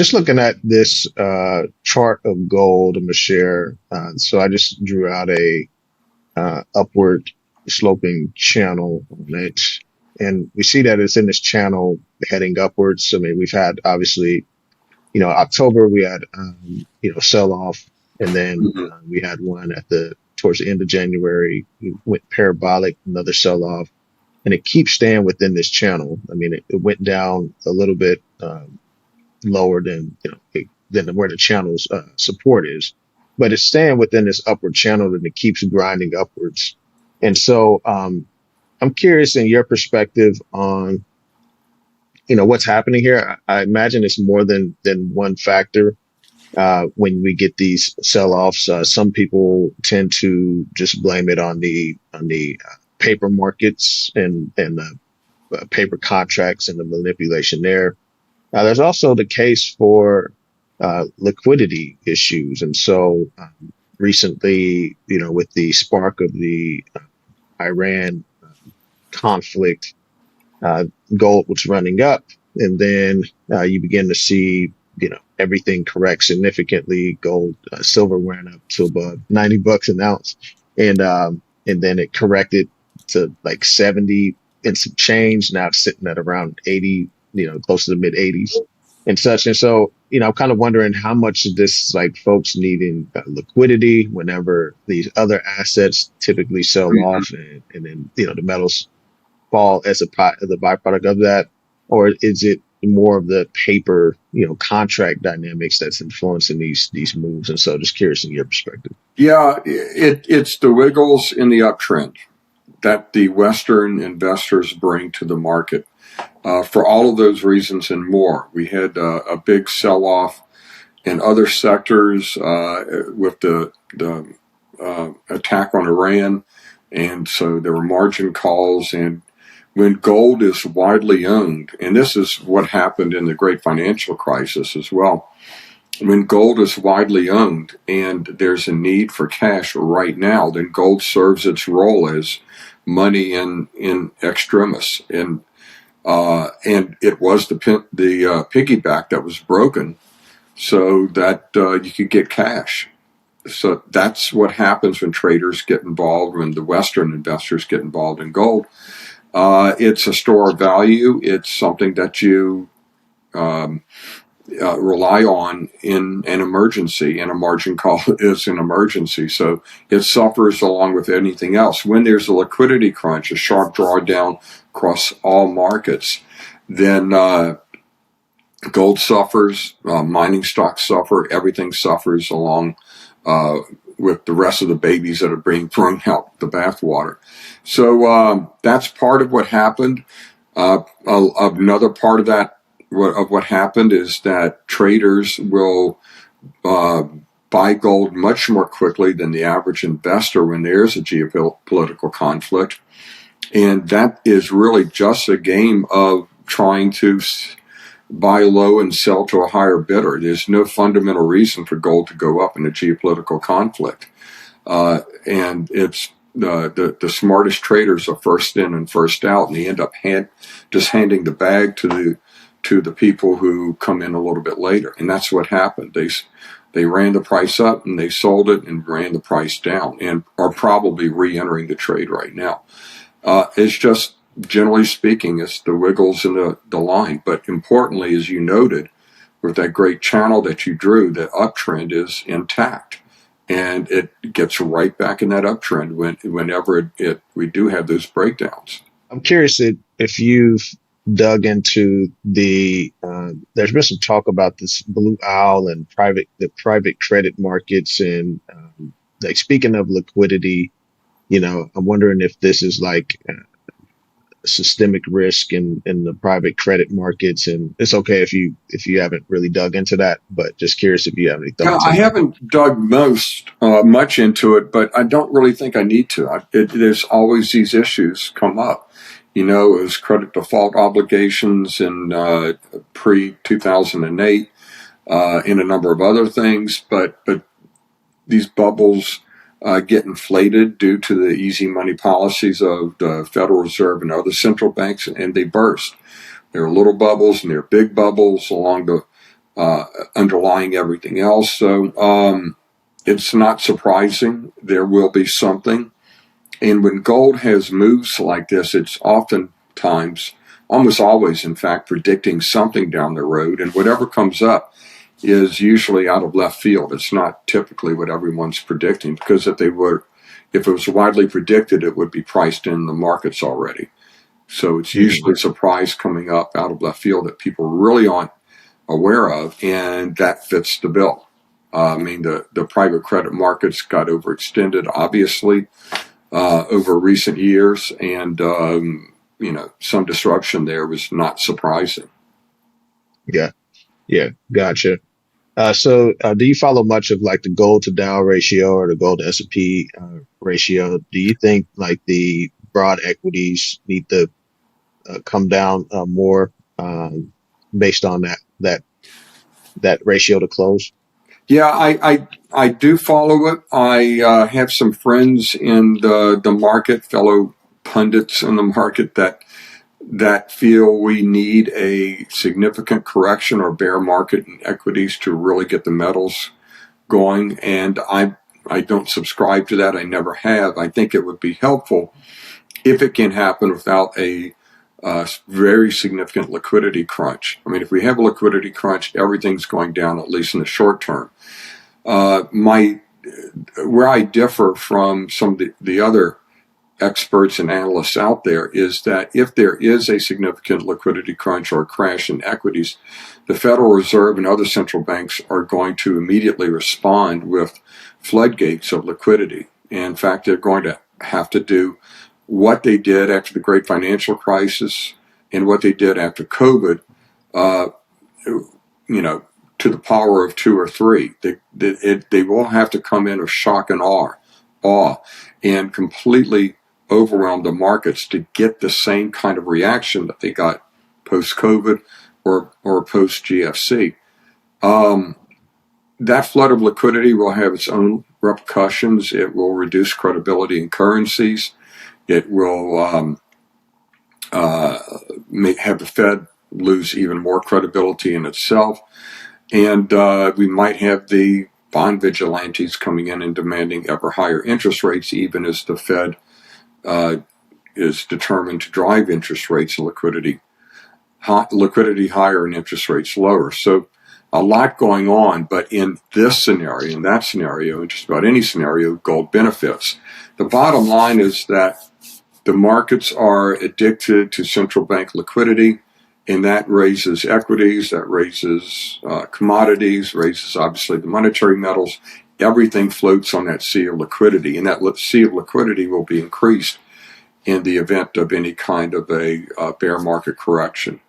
just looking at this chart of gold, I'm gonna share. So I just drew out a upward sloping channel on it, and we see that it's in this channel heading upwards. I mean, we've had obviously, October we had sell off, and then we had one towards the end of January. We went parabolic, another sell off, and it keeps staying within this channel. I mean, it went down a little bit lower than than where the channel's support is, but it's staying within this upward channel, and it keeps grinding upwards. And so I'm curious in your perspective on what's happening here. I imagine it's more than one factor. When we get these sell-offs, some people tend to just blame it on the paper markets and paper contracts and the manipulation there. There's also the case for liquidity issues, and so recently, with the spark of the Iran conflict, gold was running up, and then you begin to see everything correct significantly. Gold, silver ran up to above $90 an ounce, and then it corrected to like 70 and some change. Now it's sitting at around 80, close to the mid 80s and such. And so, I'm kind of wondering how much of this, like folks needing liquidity whenever these other assets typically sell off, and then, the metals fall as a byproduct of that, or is it more of the paper, contract dynamics that's influencing these moves? And so just curious in your perspective. Yeah, it's the wiggles in the uptrend that the Western investors bring to the market. For all of those reasons and more, we had a big sell-off in other sectors with the attack on Iran, and so there were margin calls. And when gold is widely owned, and this is what happened in the great financial crisis as well, when gold is widely owned and there's a need for cash right now, then gold serves its role as money in extremis. And it was the piggyback that was broken so that you could get cash. So that's what happens when traders get involved, when the Western investors get involved in gold. It's a store of value. It's something that you rely on in an emergency, and a margin call is an emergency. So it suffers along with anything else. When there's a liquidity crunch, a sharp drawdown across all markets, then gold suffers, mining stocks suffer, everything suffers along with the rest of the babies that are being thrown out the bathwater. So that's part of what happened. Another part of that, of what happened, is that traders will buy gold much more quickly than the average investor when there's a geopolitical conflict. And that is really just a game of trying to buy low and sell to a higher bidder. There's no fundamental reason for gold to go up in a geopolitical conflict. And it's the smartest traders are first in and first out, and they end up just handing the bag to the people who come in a little bit later. And that's what happened. They ran the price up and they sold it and ran the price down, and are probably re-entering the trade right now. It's just, generally speaking, it's the wiggles in the line. But importantly, as you noted, with that great channel that you drew, the uptrend is intact. And it gets right back in that uptrend whenever we do have those breakdowns. I'm curious if you've dug into there's been some talk about this blue owl and the private credit markets, and like, speaking of liquidity, I'm wondering if this is like systemic risk in the private credit markets. And it's okay if you haven't really dug into that, but just curious if you have any thoughts. I haven't dug much into it, but I don't really think I need to. There's always these issues come up. It was credit default obligations in pre-2008, and a number of other things, but these bubbles get inflated due to the easy money policies of the Federal Reserve and other central banks, and they burst. There are little bubbles and there are big bubbles along underlying everything else. So it's not surprising there will be something. And when gold has moves like this, it's oftentimes, almost always, in fact, predicting something down the road. And whatever comes up is usually out of left field. It's not typically what everyone's predicting, because if it was widely predicted, it would be priced in the markets already. So it's usually a surprise coming up out of left field that people really aren't aware of, and that fits the bill. I mean, the private credit markets got overextended, obviously, over recent years, and some disruption there was not surprising. Yeah, gotcha. So do you follow much of like the gold to Dow ratio or the gold to S&P ratio? Do you think like the broad equities need to come down more based on that ratio to close? Yeah, I do follow it. I have some friends in the market, fellow pundits in the market, that feel we need a significant correction or bear market in equities to really get the metals going. And I don't subscribe to that. I never have. I think it would be helpful if it can happen without a very significant liquidity crunch. I mean, if we have a liquidity crunch, everything's going down, at least in the short term. Where I differ from some of the other experts and analysts out there is that if there is a significant liquidity crunch or crash in equities, the Federal Reserve and other central banks are going to immediately respond with floodgates of liquidity. In fact, they're going to have to do what they did after the great financial crisis and what they did after COVID, to the power of 2 or 3. They will have to come in with shock and awe and completely overwhelm the markets to get the same kind of reaction that they got post-COVID or post-GFC. That flood of liquidity will have its own repercussions. It will reduce credibility in currencies. It will have the Fed lose even more credibility in itself. And we might have the bond vigilantes coming in and demanding ever higher interest rates, even as the Fed is determined to drive interest rates and liquidity higher and interest rates lower. So a lot going on, but in this scenario, in that scenario, in just about any scenario, gold benefits. The bottom line is that the markets are addicted to central bank liquidity, and that raises equities, that raises commodities, raises obviously the monetary metals. Everything floats on that sea of liquidity, and that sea of liquidity will be increased in the event of any kind of a bear market correction.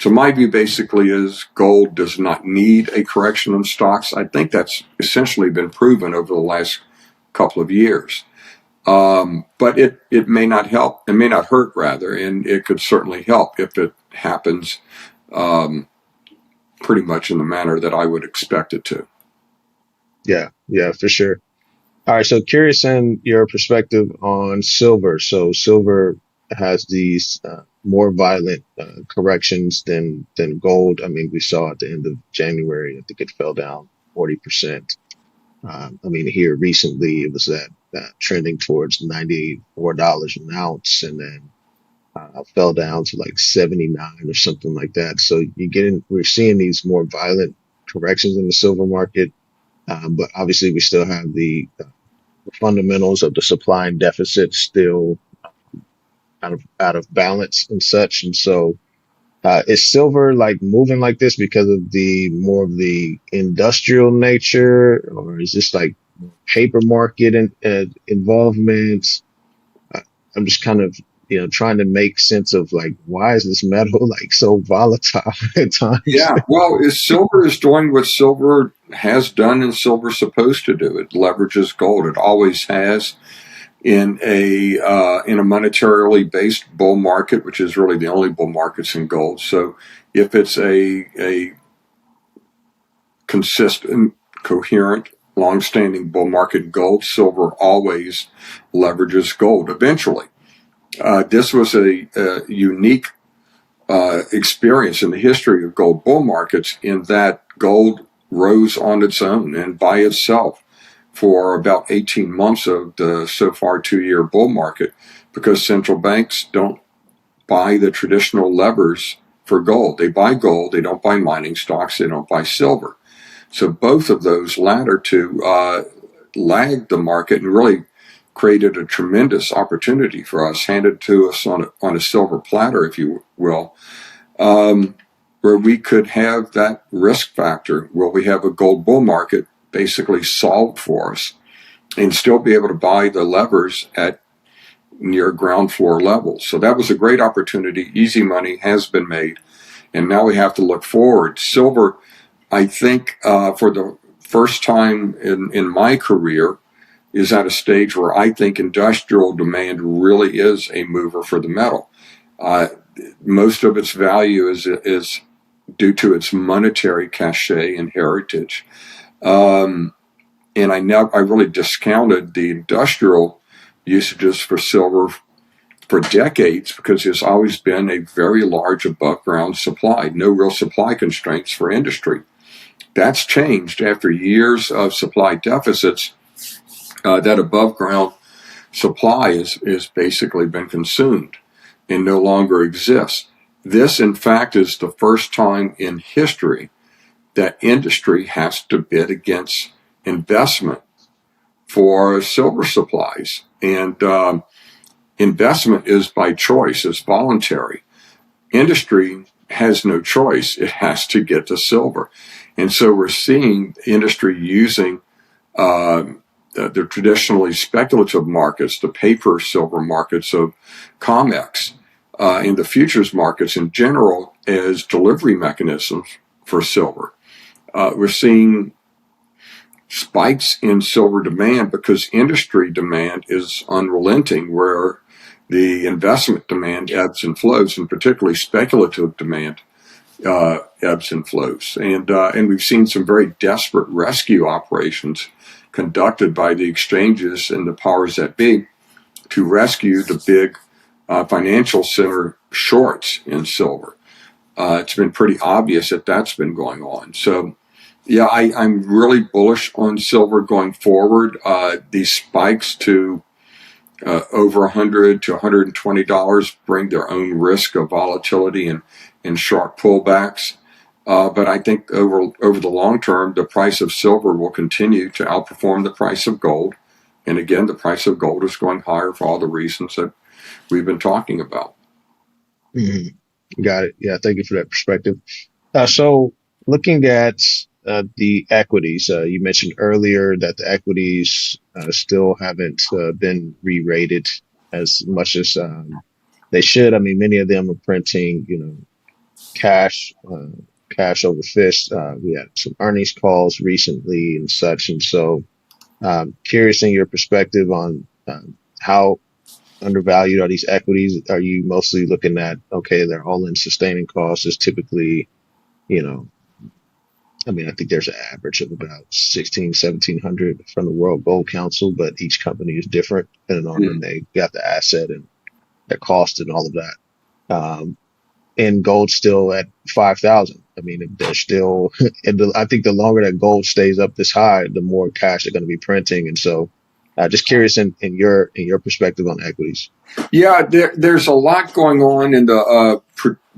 So my view basically is gold does not need a correction in stocks. I think that's essentially been proven over the last couple of years. But it may not help, it may not hurt rather, and it could certainly help if it happens pretty much in the manner that I would expect it to. Yeah, for sure. All right, so curious in your perspective on silver. So silver has these more violent corrections than gold. I mean, we saw at the end of January, I think it fell down 40%. I mean, here recently it was that trending towards $94 an ounce, and then fell down to like 79 or something like that. So we're seeing these more violent corrections in the silver market, but obviously we still have the fundamentals of the supply and deficit still out of balance and such. And so, is silver like moving like this because of the more of the industrial nature, or is this like paper market involvement? I'm just kind of, trying to make sense of like, why is this metal like so volatile at times? Yeah, well, silver is doing what silver has done and silver's supposed to do. It leverages gold. It always has in a monetarily based bull market, which is really the only bull markets in gold. So if it's a consistent, coherent, long-standing bull market in gold, silver always leverages gold eventually. This was a unique experience in the history of gold bull markets, in that gold rose on its own and by itself for about 18 months of the so far 2-year bull market, because central banks don't buy the traditional levers for gold. They buy gold, they don't buy mining stocks, they don't buy silver. So both of those latter two lagged the market and really created a tremendous opportunity for us, handed to us on a silver platter, if you will, where we could have that risk factor, where we have a gold bull market basically solved for us, and still be able to buy the levers at near ground floor levels. So that was a great opportunity. Easy money has been made, and now we have to look forward. Silver, I think, for the first time in my career, is at a stage where I think industrial demand really is a mover for the metal. Most of its value is due to its monetary cachet and heritage. And I really discounted the industrial usages for silver for decades, because there's always been a very large above ground supply, no real supply constraints for industry. That's changed after years of supply deficits. That above ground supply is basically been consumed and no longer exists. This, in fact, is the first time in history that industry has to bid against investment for silver supplies. And investment is by choice, it's voluntary. Industry has no choice, it has to get the silver. And so we're seeing industry using the traditionally speculative markets, the paper silver markets of COMEX, and the futures markets in general as delivery mechanisms for silver. We're seeing spikes in silver demand because industry demand is unrelenting, where the investment demand ebbs and flows, and particularly speculative demand ebbs and flows. And we've seen some very desperate rescue operations conducted by the exchanges and the powers that be to rescue the big financial center shorts in silver. It's been pretty obvious that that's been going on. So, yeah, I'm really bullish on silver going forward. These spikes to over $100 to $120 bring their own risk of volatility and sharp pullbacks. But I think over the long term, the price of silver will continue to outperform the price of gold. And again, the price of gold is going higher for all the reasons that we've been talking about. Mm-hmm. Got it. Yeah, thank you for that perspective. So looking at the equities, you mentioned earlier that the equities still haven't been re-rated as much as they should. I mean, many of them are printing, cash over fish. We had some earnings calls recently and such. And so, curious in your perspective on how undervalued are these equities? Are you mostly looking at, okay, their all-in sustaining cost is typically, I think there's an average of about 1,700 from the World Gold Council, but each company is different depending on when they got the asset and their cost and all of that. And gold's still at 5,000. I mean, they're still, I think the longer that gold stays up this high, the more cash they're going to be printing. And so, just curious in your perspective on equities. Yeah, there's a lot going on in the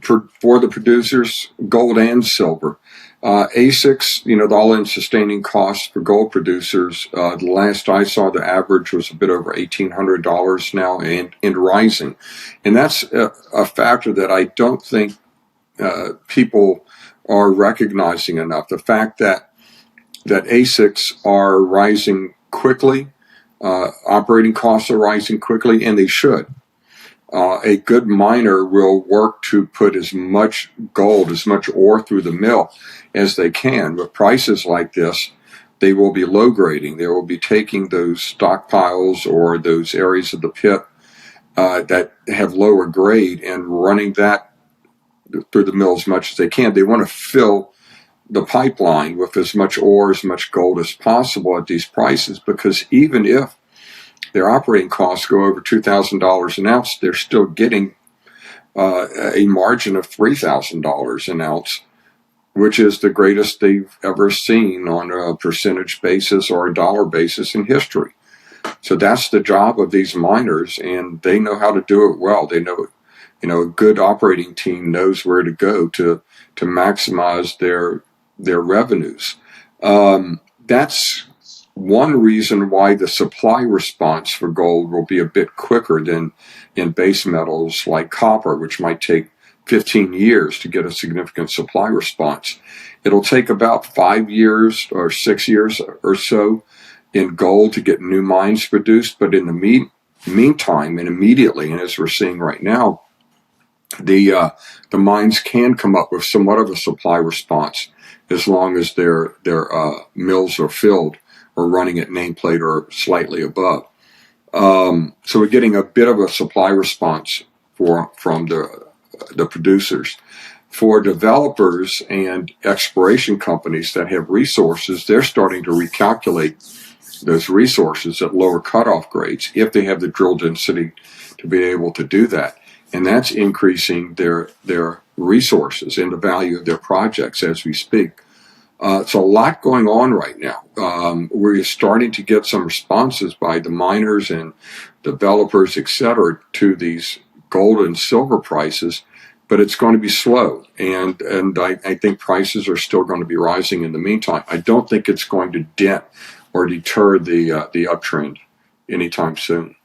for the producers, gold and silver. ASICs, the all-in sustaining costs for gold producers, the last I saw, the average was a bit over $1,800 now and rising. And that's a factor that I don't think people are recognizing enough. The fact that ASICs are rising quickly, operating costs are rising quickly, and they should. A good miner will work to put as much gold, as much ore through the mill as they can. With prices like this, they will be low grading. They will be taking those stockpiles or those areas of the pit that have lower grade and running that through the mill as much as they can. They want to fill the pipeline with as much ore, as much gold as possible at these prices, because even if their operating costs go over $2,000 an ounce, they're still getting a margin of $3,000 an ounce, which is the greatest they've ever seen on a percentage basis or a dollar basis in history. So that's the job of these miners, and they know how to do it well. They know, a good operating team knows where to go to maximize their revenues. That's one reason why the supply response for gold will be a bit quicker than in base metals like copper, which might take 15 years to get a significant supply response. It'll take about 5 years or 6 years or so in gold to get new mines produced, but in the meantime and immediately, and as we're seeing right now, the mines can come up with somewhat of a supply response as long as their mills are filled or running at nameplate or slightly above. So we're getting a bit of a supply response from the producers. For developers and exploration companies that have resources, they're starting to recalculate those resources at lower cutoff grades if they have the drill density to be able to do that. And that's increasing their resources and the value of their projects as we speak. It's a lot going on right now. We're starting to get some responses by the miners and developers, etc., to these gold and silver prices, but it's going to be slow. And I think prices are still going to be rising in the meantime. I don't think it's going to dent or deter the uptrend anytime soon.